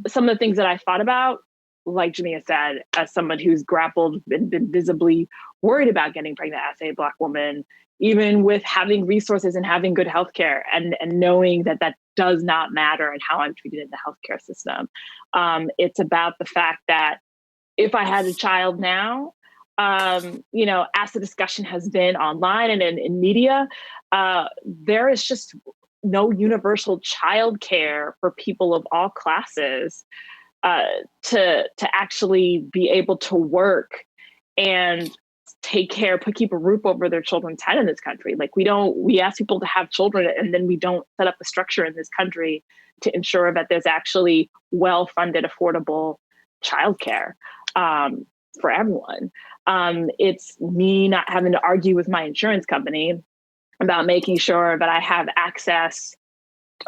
some of the things that I thought about, like Jamia said, as someone who's grappled and been visibly worried about getting pregnant as a Black woman, even with having resources and having good healthcare, and knowing that does not matter in how I'm treated in the healthcare system. It's about the fact that if I had a child now, as the discussion has been online and in media, there is just no universal childcare for people of all classes. To actually be able to work and keep a roof over their children's head in this country. Like we ask people to have children, and then we don't set up a structure in this country to ensure that there's actually well-funded, affordable childcare for everyone. It's me not having to argue with my insurance company about making sure that I have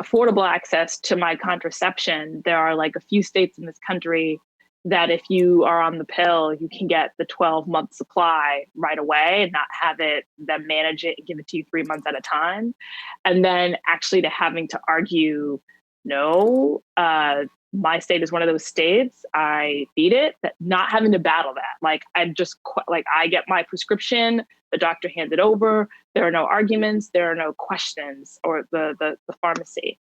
affordable access to my contraception. There are like a few states in this country that if you are on the pill, you can get the 12-month supply right away and not have them manage it and give it to you 3 months at a time. And then actually to having to argue, no, my state is one of those states, I need it, not having to battle that. Like I get my prescription, the doctor hands it over, there are no arguments, there are no questions, or the pharmacy.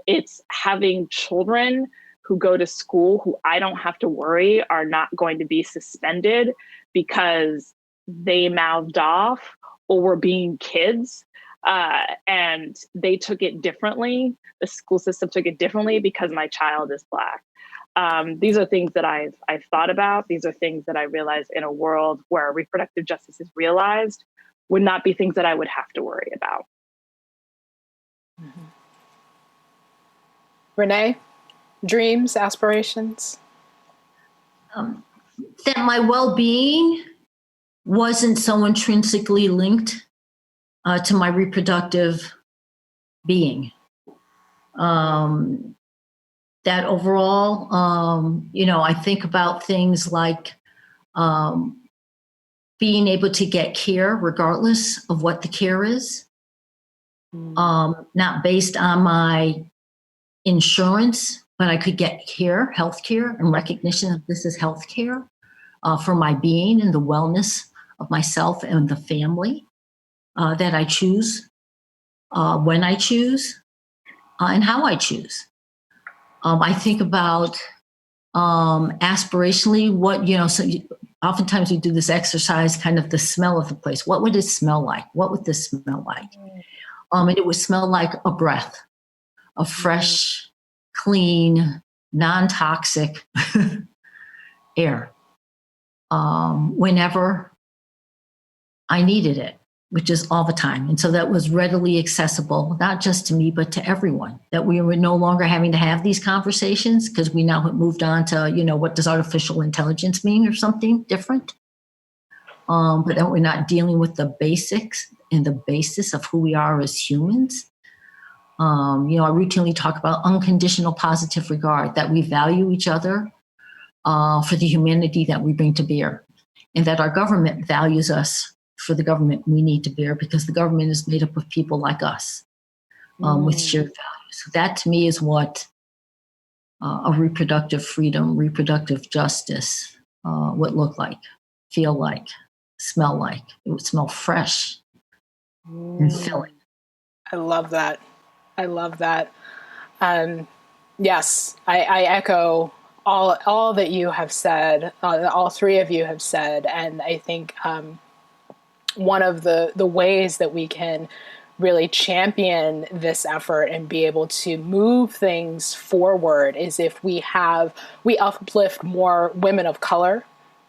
It's having children who go to school who I don't have to worry are not going to be suspended because they mouthed off or were being kids. And they took it differently. The school system took it differently because my child is Black. These are things that I've thought about. These are things that I realize in a world where reproductive justice is realized would not be things that I would have to worry about. Mm-hmm. Renee, dreams, aspirations? That my well-being wasn't so intrinsically linked to my reproductive being. That overall, I think about things like being able to get care regardless of what the care is, not based on my insurance, but I could get care, health care, and recognition that this is health care for my being and the wellness of myself and the family that I choose, when I choose, and how I choose. I think about aspirationally oftentimes we do this exercise, kind of the smell of the place. What would it smell like? What would this smell like? And it would smell like a breath of fresh, clean, non-toxic air whenever I needed it, which is all the time. And so that was readily accessible, not just to me, but to everyone, that we were no longer having to have these conversations because we now have moved on to, what does artificial intelligence mean or something different? But then we're not dealing with the basics and the basis of who we are as humans. I routinely talk about unconditional positive regard, that we value each other for the humanity that we bring to bear, and that our government values us for the government we need to bear, because the government is made up of people like us with shared values. So that to me is what a reproductive freedom, reproductive justice would look like, feel like, smell like. It would smell fresh and filling. I love that. Yes, I echo all that you have said, all three of you have said. And I think one of the ways that we can really champion this effort and be able to move things forward is if we uplift more women of color,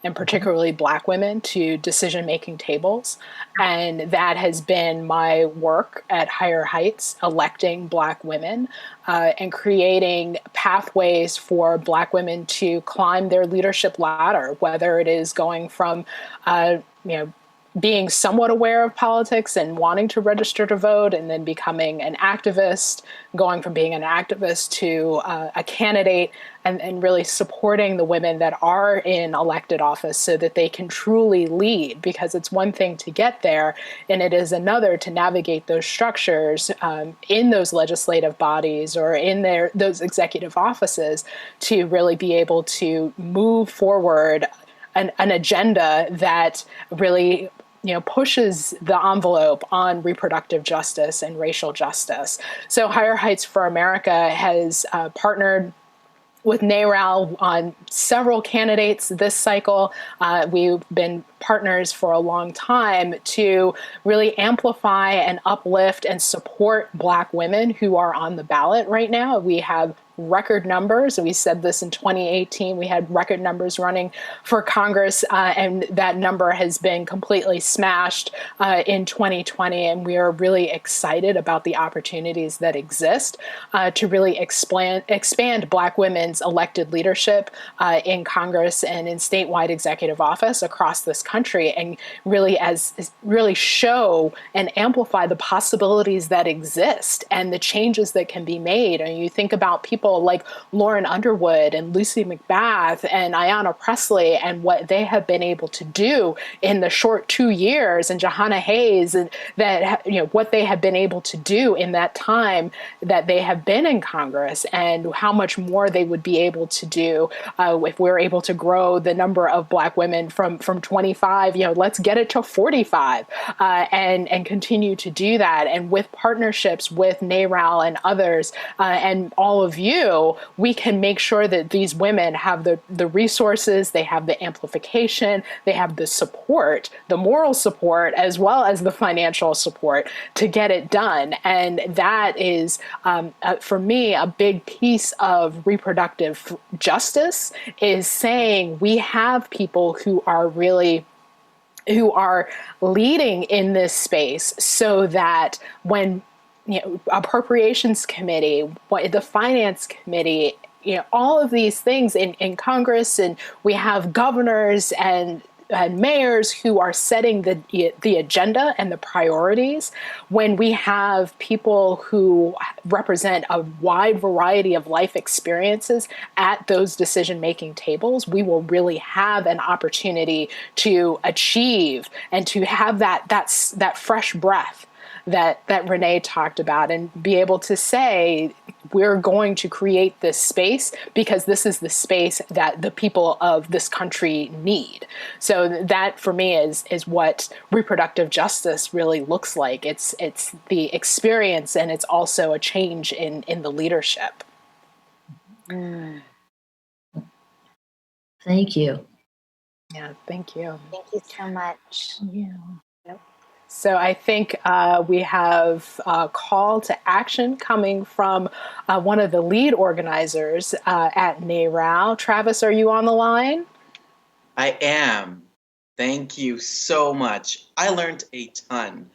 and particularly Black women, to decision-making tables. And that has been my work at Higher Heights, electing Black women and creating pathways for Black women to climb their leadership ladder, whether it is going from, being somewhat aware of politics and wanting to register to vote, and then becoming an activist, going from being an activist to a candidate, and really supporting the women that are in elected office so that they can truly lead. Because it's one thing to get there, and it is another to navigate those structures in those legislative bodies or in those executive offices to really be able to move forward an agenda that really pushes the envelope on reproductive justice and racial justice. So Higher Heights for America has partnered with NARAL on several candidates this cycle. We've been partners for a long time to really amplify and uplift and support Black women who are on the ballot right now. We have record numbers. We said this in 2018. We had record numbers running for Congress, and that number has been completely smashed in 2020. And we are really excited about the opportunities that exist to really expand Black women's elected leadership in Congress and in statewide executive office across this country, and really show and amplify the possibilities that exist and the changes that can be made. And you think about people like Lauren Underwood and Lucy McBath and Ayanna Pressley and what they have been able to do in the short 2 years, and Jahana Hayes, and that what they have been able to do in that time that they have been in Congress, and how much more they would be able to do if we're able to grow the number of Black women from 25, let's get it to 45, and continue to do that. And with partnerships with NARAL and others, and all of you, we can make sure that these women have the resources, they have the amplification, they have the support, the moral support, as well as the financial support to get it done. And that is, for me, a big piece of reproductive justice, is saying we have people who are leading in this space, so that when appropriations committee, the finance committee, all of these things in Congress, and we have governors and mayors who are setting the agenda and the priorities. When we have people who represent a wide variety of life experiences at those decision-making tables, we will really have an opportunity to achieve and to have that fresh breath that Renee talked about, and be able to say, we're going to create this space because this is the space that the people of this country need. So that, for me, is what reproductive justice really looks like. It's the experience, and it's also a change in the leadership. Thank you. Yeah, thank you. Thank you so much. Yeah. So I think we have a call to action coming from one of the lead organizers at NARAL. Travis, are you on the line? I am. Thank you so much. I learned a ton.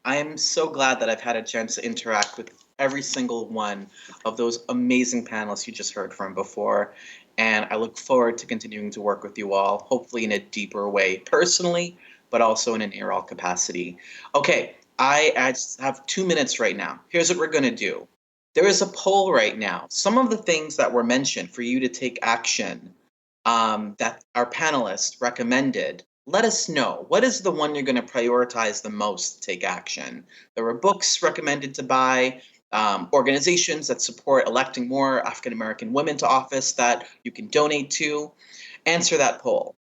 I am so glad that I've had a chance to interact with every single one of those amazing panelists you just heard from before. And I look forward to continuing to work with you all, hopefully in a deeper way personally, but also in an ARAL capacity. Okay, I have 2 minutes right now. Here's what we're gonna do. There is a poll right now. Some of the things that were mentioned for you to take action that our panelists recommended, let us know. What is the one you're gonna prioritize the most to take action? There were books recommended to buy, organizations that support electing more African-American women to office that you can donate to. Answer that poll.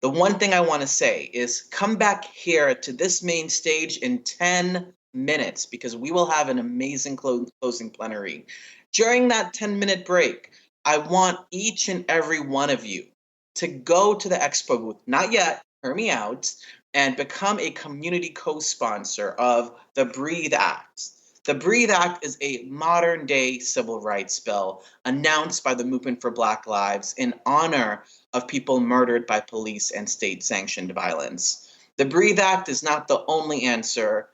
The one thing I want to say is come back here to this main stage in 10 minutes, because we will have an amazing closing plenary. During that 10-minute break, I want each and every one of you to go to the expo booth. Not yet, hear me out, and become a community co-sponsor of the Breathe Act. The Breathe Act is a modern-day civil rights bill announced by the Movement for Black Lives in honor of people murdered by police and state-sanctioned violence. The Breathe Act is not the only answer.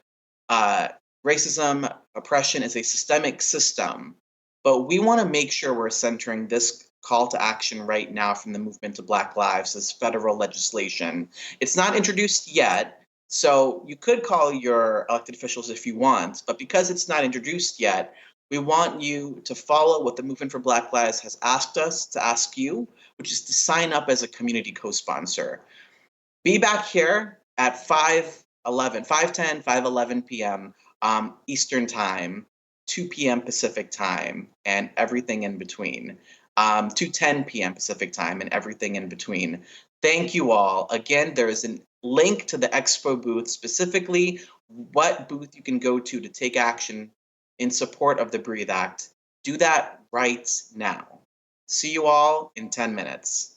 Racism, oppression is a systemic system, but we want to make sure we're centering this call to action right now from the Movement to Black Lives as federal legislation. It's not introduced yet, so you could call your elected officials if you want, but because it's not introduced yet, we want you to follow what the Movement for Black Lives has asked us to ask you, which is to sign up as a community co-sponsor. Be back here at 5:11 p.m. Eastern Time, 2 p.m. Pacific Time, and everything in between. 2:10 p.m. Pacific Time and everything in between. Thank you all. Again, there is a link to the expo booth, specifically what booth you can go to take action in support of the Breathe Act. Do that right now. See you all in 10 minutes.